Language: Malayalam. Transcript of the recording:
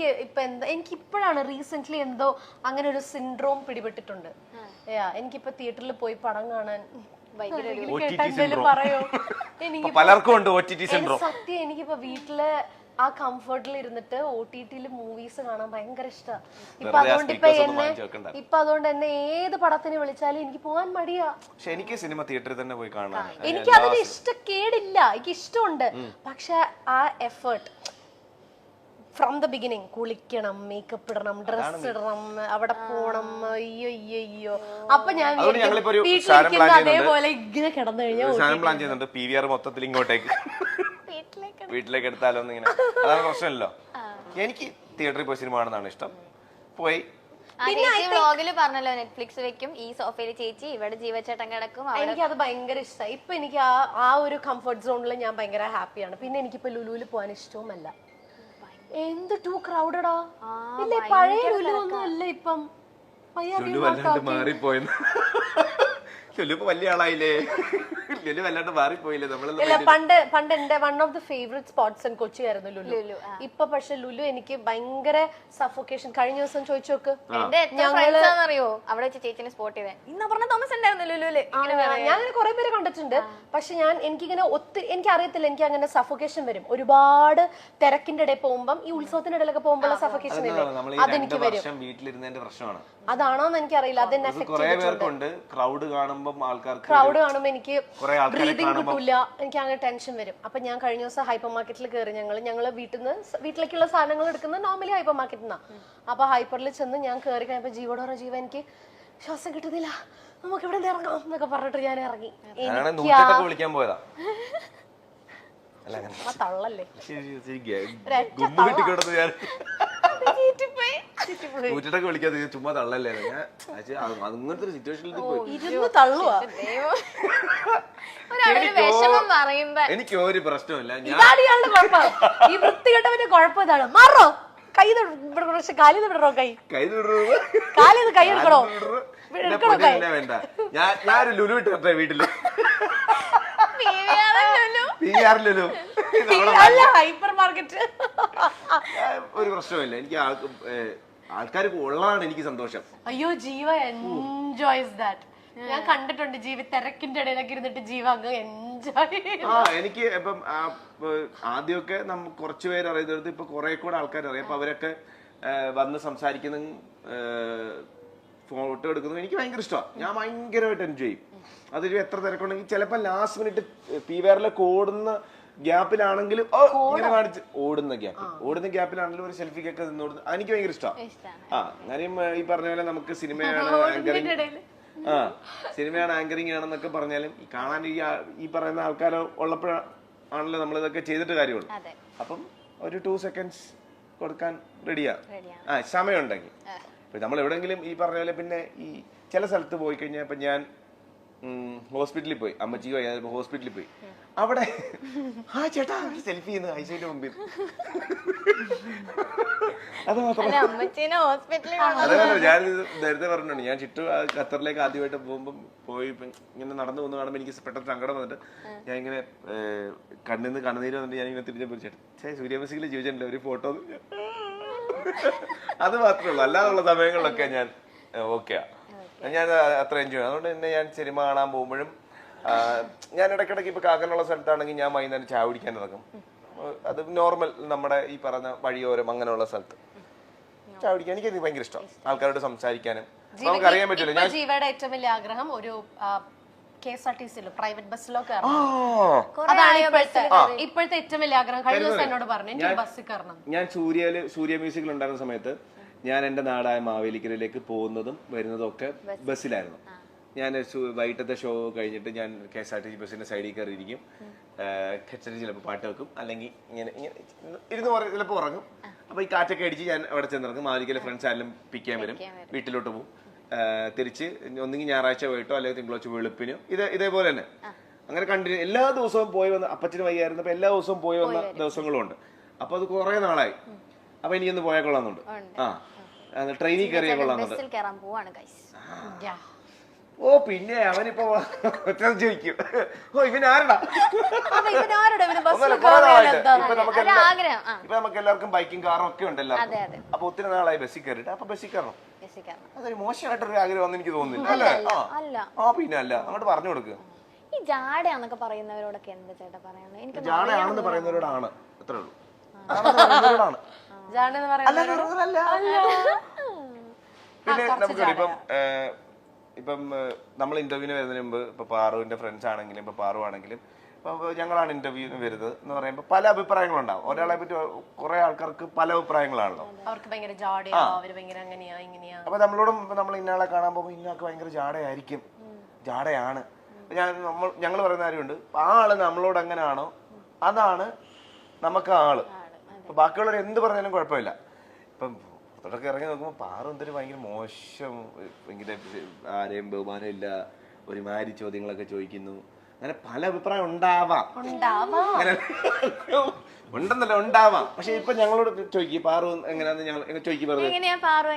ഇപ്പൊ എന്താ എനിക്ക് ഇപ്പോഴാണ് റീസെന്റ് എന്തോ അങ്ങനെ ഒരു സിൻഡ്രോം പിടിപെട്ടിട്ടുണ്ട്. എനിക്കിപ്പോ തിയേറ്ററിൽ പോയി പടം കാണാൻ പറയോ എനിക്ക് പലർക്കും ഉണ്ട് OTT സിൻഡ്രോം. സത്യം എനിക്കിപ്പോ വീട്ടില് ആ കംഫർട്ടിൽ ഇരുന്നിട്ട് OTT മൂവീസ് കാണാൻ ഭയങ്കര ഇഷ്ടമാണ്. ഇപ്പൊ അതുകൊണ്ട് എന്നെ ഏത് പടത്തിന് വിളിച്ചാലും എനിക്ക് പോകാൻ മടിയാ. പക്ഷെ എനിക്ക് സിനിമ തിയേറ്ററിൽ തന്നെ പോയി കാണാൻ എനിക്ക് അതിന് ഇഷ്ടക്കേടില്ല, എനിക്ക് ഇഷ്ടമുണ്ട്. പക്ഷെ ആ എഫേർട്ട് ഫ്രം ദ ബിഗിനിങ്, കുളിക്കണം, മേക്കപ്പ് ഇടണം, ഡ്രസ് ഇടണം, അവിടെ പോണം, അയ്യോ അയ്യോ അയ്യോ. അപ്പൊ ഞാൻ അതേപോലെ ഇങ്ങനെ കിടന്നു കഴിഞ്ഞാൽ PVR മൊത്തത്തിൽ ഇങ്ങോട്ടേക്ക് വീട്ടിലേക്ക് എടുത്താലോ ഇങ്ങനെ. അതാണ് പ്രശ്നമല്ലോ. എനിക്ക് തിയേറ്ററിൽ പോയി സിനിമ കാണുന്നതാണ് ഇഷ്ടം. പോയി പറഞ്ഞല്ലോ നെറ്റ്ഫ്ലിക്സ് വെക്കും, ഈ സോഫയിൽ ചേച്ചി, ഇവിടെ ജീവച്ചേട്ടൻ കിടക്കും. എനിക്ക് അത് ഭയങ്കര ഇഷ്ടമായി. ഇപ്പൊ എനിക്ക് ആ ഒരു കംഫർട്ട് സോണിൽ ഞാൻ ഭയങ്കര ഹാപ്പിയാണ്. പിന്നെ എനിക്കിപ്പോ ലുലുവിൽ പോകാൻ ഇഷ്ടവുമല്ല. എന്ത് ടൂ ക്രൗഡഡാ. ഇല്ലേ പഴയ ലുലു ഒന്നും അല്ല ഇപ്പം. മാറിപ്പോയെന്ന് വലിയ ആളായില്ലേ, വല്ലാണ്ട് മാറിപ്പോയില്ലേ നമ്മള്. പണ്ട് എന്റെ one of the favourite spots in Kochi ആയിരുന്നു ലുലു. ഇപ്പൊ പക്ഷെ ലുലു എനിക്ക് ഭയങ്കര സഫോക്കേഷൻ. കഴിഞ്ഞ ദിവസം ചോദിച്ചു നോക്ക്, അറിയോ അവിടെ വെച്ച് ചേച്ചിനെ സ്പോട്ട് ചെയ്തേ. ഇന്ന് പറഞ്ഞ തോമസ് ഉണ്ടായിരുന്നു ലുലുല്. ഞാൻ അങ്ങനെ കുറെ പേര് കണ്ടിട്ടുണ്ട്. പക്ഷെ എനിക്കിങ്ങനെ എനിക്ക് അറിയത്തില്ല, എനിക്ക് അങ്ങനെ സഫോക്കേഷൻ വരും. ഒരുപാട് തിരക്കിന്റെ ഇടയിൽ പോകുമ്പം, ഈ ഉത്സവത്തിന്റെ ഇടയിലൊക്കെ പോകുമ്പോൾ സഫോക്കേഷൻ ഇല്ലേ, അതെനിക്ക് വരും. വീട്ടിലിരുന്നതിന്റെ പ്രശ്നമാണ്. അതാണോന്ന് എനിക്കറിയില്ല. അതെന്നെ ക്രൗഡ് കാണുമ്പോൾ എനിക്ക് ബ്രീതിങ് കിട്ടൂല, എനിക്ക് അങ്ങനെ ടെൻഷൻ വരും. അപ്പൊ ഞാൻ കഴിഞ്ഞ ദിവസം ഹൈപ്പർ മാർക്കറ്റിൽ കയറി. ഞങ്ങള് വീട്ടിലേക്കുള്ള സാധനങ്ങൾ എടുക്കുന്നത് നോർമലി ഹൈപ്പർ മാർക്കറ്റിൽ നിന്നാ. അപ്പൊ ഹൈപ്പറിൽ ചെന്ന് ഞാൻ കയറി കഴിഞ്ഞപ്പോ ജീവനോടെ ജീവ എനിക്ക് ശ്വാസം കിട്ടുന്നില്ല, നമുക്ക് ഇവിടെ ഇറങ്ങാം എന്നൊക്കെ പറഞ്ഞിട്ട് ഞാൻ ഇറങ്ങി. വിളിക്കാൻ പോയതാ തള്ളല്ലേ കൂറ്റിട്ടൊക്കെ വിളിക്കാതെ ചുമ്മാ തള്ളല്ലേ. അങ്ങനത്തെ ഒരു സിറ്റുവേഷനിൽ എനിക്ക് ഒരു പ്രശ്നമില്ല. ഈ വൃത്തികെട്ടവന്റെ കുഴപ്പം ഇതാണ്. മാറോ കൈ കാലിന്ന് വിടറോ, കൈ കാലിന്ന് കൈ എടുക്കണോ, വേണ്ട. ഞാനൊരു ലുലു ഇട്ടെ വീട്ടില്. ഹൈപ്പർ മാർക്കറ്റ് ഒരു പ്രശ്നമില്ല. എനിക്ക് ആൾക്കാർ ഉള്ളതാണ് എനിക്ക് സന്തോഷം. അയ്യോ ജീവ എൻജോയ്സ് ദാറ്റ്. ഞാൻ കണ്ടിട്ടുണ്ട് ജീവ തിരക്കിന്റെ ഇടയിലൊക്കെ ഇരുന്നിട്ട് ജീവ അങ്ങ് എൻജോയ്. എനിക്ക് ഇപ്പം ആദ്യമൊക്കെ കുറച്ചു പേര് അറിയുന്നത്, ഇപ്പൊ കുറെ കൂടെ ആൾക്കാർ അറിയാം. അപ്പൊ അവരൊക്കെ വന്ന് സംസാരിക്കുന്നതും ഫോട്ടോ എടുക്കുന്നതും എനിക്ക് ഭയങ്കര ഇഷ്ടമാണ്. ഞാൻ ഭയങ്കരമായിട്ട് എൻജോയ് ചെയ്യും. അതൊരു എത്ര തിരക്കുണ്ടെങ്കിൽ ചിലപ്പോൾ ലാസ്റ്റ് മിനിറ്റ് PVRലൊക്കെ ഓടുന്ന ഗ്യാപ്പിലാണെങ്കിലും ഇങ്ങനെ കാണിച്ച് ഓടുന്ന ഗ്യാപ്പിലാണെങ്കിലും ഒരു സെൽഫിക്കൊക്കെ നിന്നോടുന്ന എനിക്ക് ഭയങ്കര ഇഷ്ടമാണ്. കാര്യം ഈ പറഞ്ഞ പോലെ നമുക്ക് സിനിമയാണ് ആങ്കറിങ് ആണെന്നൊക്കെ പറഞ്ഞാലും കാണാൻ ഈ പറയുന്ന ആൾക്കാർ ഉള്ളപ്പോഴാണല്ലോ നമ്മളിതൊക്കെ ചെയ്തിട്ട് കാര്യമുള്ളൂ. അപ്പം ഒരു 2 seconds കൊടുക്കാൻ റെഡിയാ സമയമുണ്ടെങ്കിൽ. നമ്മൾ എവിടെയെങ്കിലും ഈ പറഞ്ഞ പോലെ പിന്നെ ഈ ചില സ്ഥലത്ത് പോയി കഴിഞ്ഞാൽ, ഇപ്പൊ ഞാൻ ഹോസ്പിറ്റലിൽ പോയി, അമ്മച്ചിക്ക് വയ്യാതെ ഹോസ്പിറ്റലിൽ പോയി, അവിടെ ചേട്ടാ സെൽഫി ചെയ്യുന്നു ഐസിയുടെ മുമ്പിൽ. അത് മാത്രമല്ല ഞാൻ നേരത്തെ പറഞ്ഞിട്ടുണ്ട്, ഞാൻ ഖത്തറിലേക്ക് ആദ്യമായിട്ട് പോയി ഇങ്ങനെ നടന്നു പോകുന്ന കാണുമ്പോൾ എനിക്ക് പെട്ടെന്ന് സങ്കടം വന്നിട്ട് ഞാൻ ഇങ്ങനെ കണ്ണിന്ന് കണ്ണുനീര് വന്നിട്ട് ഞാൻ ഇങ്ങനെ തിരിഞ്ഞ ചേട്ടാ സൂര്യ മ്യൂസിക്കിൽ ജീവിച്ചിട്ടില്ല ഒരു ഫോട്ടോ. അത് മാത്രമേ ഉള്ളൂ. അല്ലാതുള്ള സമയങ്ങളിലൊക്കെ ഞാൻ ഓക്കെയാ, ഞാൻ അത്ര എൻജോയ് ചെയ്യും. അതുകൊണ്ട് തന്നെ ഞാൻ സിനിമ കാണാൻ പോകുമ്പോഴും ഞാൻ ഇടയ്ക്കിടയ്ക്ക് ഇപ്പൊ കാക്കനുള്ള സ്ഥലത്താണെങ്കിൽ ഞാൻ വൈകുന്നേരം ചായ കുടിക്കാൻ ഇറങ്ങും. അത് നോർമൽ നമ്മുടെ ഈ പറഞ്ഞ വഴിയോരം അങ്ങനെയുള്ള സ്ഥലത്ത് ചായ കുടിക്കാൻ എനിക്ക് ഭയങ്കര ഇഷ്ടം. ആൾക്കാരോട് സംസാരിക്കാനും നമുക്ക് അറിയാൻ പറ്റില്ല. ഞാൻ ജീവയുടെ ഏറ്റവും വലിയ ആഗ്രഹം ഒരു KSRTC പ്രൈവറ്റ് ബസ്സിലോ അതാണ് ഇപ്പോഴത്തെ ഏറ്റവും വലിയ ആഗ്രഹം. കഴിഞ്ഞ ദിവസം എന്നോട് പറഞ്ഞു ബസ്സിൽ കയറണം. ഞാൻ സൂര്യ മ്യൂസിക്കിൽ ഉണ്ടായിരുന്ന സമയത്ത് ഞാൻ എന്റെ നാടായ മാവേലിക്കരയിലേക്ക് പോകുന്നതും വരുന്നതും ഒക്കെ ബസ്സിലായിരുന്നു. ഞാൻ വൈകിട്ടത്തെ ഷോ കഴിഞ്ഞിട്ട് ഞാൻ KSRTC ബസ്സിന്റെ സൈഡിൽ കയറിയിരിക്കും. ചിലപ്പോൾ പാട്ട് വെക്കും, അല്ലെങ്കിൽ ഇങ്ങനെ ഇരുന്ന് ചിലപ്പോൾ ഉറങ്ങും. അപ്പൊ ഈ കാറ്റൊക്കെ അടിച്ച് ഞാൻ അവിടെ ചെന്നിറങ്ങും. മാവേലിക്കലെ ഫ്രണ്ട്സ് ആരെങ്കിലും പിക്ക് ചെയ്യാൻ വരും, വീട്ടിലോട്ട് പോകും. തിരിച്ച് ഒന്നെങ്കിൽ ഞായറാഴ്ച പോയിട്ടോ അല്ലെങ്കിൽ തിങ്കളാഴ്ച വെളുപ്പിനോ ഇതേപോലെ തന്നെ അങ്ങനെ കണ്ടിന്യൂ എല്ലാ ദിവസവും പോയി വന്ന്. അപ്പച്ചന് വയ്യായിരുന്നു, അപ്പൊ എല്ലാ ദിവസവും പോയി വന്ന ദിവസങ്ങളും ഉണ്ട്. അപ്പൊ അത് കുറെ നാളായി. അപ്പൊ എനിക്കൊന്ന് പോയാൽ കൊള്ളാന്നുണ്ട്. ട്രെയിനിൽ കയറിയാൽ കൊള്ളാന്നുണ്ട്. ഓ പിന്നെ അവനിപ്പോ ചോദിക്കും ഓ ഇവൻ ആരടാ അപ്പൊ ഇവനാരുടെ ഇവന് ബസ്സിൽ ഒന്നുമല്ല, കുറെ നാളായിട്ട്. എന്താ ഇപ്പൊ നമുക്ക് ഒരു ആഗ്രഹം. ആ, ഇപ്പൊ നമുക്ക് എല്ലാവർക്കും ബൈക്കും കാറും ഒക്കെ ഉണ്ടല്ലോ അതെ അതെ അപ്പൊ ഒത്തിരി നാളായി ബസ്സിൽ കയറിയിട്ട് അപ്പൊ ബസ്സിൽ കയറണം രസിക്കാരണം. അതൊരു മോശമായിട്ടൊരു ആഗ്രഹം എനിക്ക് തോന്നുന്നില്ല അല്ലേ അല്ല പിന്നെ അല്ല അങ്ങോട്ട് പറഞ്ഞു കൊടുക്കുക ഈ ജാടയാന്നൊക്കെ പറയുന്നവരോടൊക്കെ എന്താ ചേട്ടാ പറയാനുള്ളത്? എനിക്ക് ജാടയാണെന്ന് പറയുന്നവരോടാണ് അത്രേ ഉള്ളൂ ആണെന്ന് പറയുന്നവരോടാണ് ജാണെന്ന് അല്ലാത്തവരോടല്ല. പിന്നെ നമുക്ക് ഇപ്പം നമ്മൾ ഇന്റർവ്യൂവിന് വരുന്നതിന് മുമ്പ് ഇപ്പൊ പാറുവിന്റെ ഫ്രണ്ട്സ് ആണെങ്കിലും ഇപ്പൊ പാറു ആണെങ്കിലും ഇപ്പൊ ഞങ്ങളാണ് ഇന്റർവ്യൂവിന് വരുന്നത് എന്ന് പറയുമ്പോൾ പല അഭിപ്രായങ്ങളുണ്ടാവും. ഒരാളെ പറ്റി കുറെ ആൾക്കാർക്ക് പല അഭിപ്രായങ്ങളാണല്ലോ. അവർക്ക് ഭയങ്കര ജാടയാ, അവര് ഭയങ്കര അങ്ങനെയാ ഇങ്ങനെയാ. അപ്പൊ നമ്മളോടും നമ്മൾ ഇന്നയാളെ കാണാൻ പോകുമ്പോൾ ഇന്നയാൾക്ക് ഭയങ്കര ജാടയായിരിക്കും, ജാടയാണ്. ഞങ്ങൾ പറയുന്ന കാര്യമുണ്ട്, ആ ആള് നമ്മളോട് എങ്ങനെയാണോ അതാണ് നമുക്ക് ആള്. അപ്പൊ ബാക്കിയുള്ളവർ എന്ത് പറഞ്ഞാലും കുഴപ്പമില്ല. ഇപ്പം പുറത്തോട്ടൊക്കെ ഇറങ്ങി നോക്കുമ്പോൾ പാറു എന്തൊരു ഭയങ്കര മോശം, ഭയങ്കര ആരെയും ബഹുമാനം ഇല്ല, ഒരുമാതിരി ചോദ്യങ്ങളൊക്കെ ചോദിക്കുന്നു, അങ്ങനെ പല അഭിപ്രായം ഉണ്ടാവാം. അങ്ങനെ ഉണ്ടെന്നല്ല ഉണ്ടാവാം. പക്ഷെ ഇപ്പൊ ഞങ്ങളോട് ചോദിക്കും പാറു എങ്ങനെയാന്ന് ഞങ്ങൾ ചോദിക്കും, എങ്ങനെയാ പാറു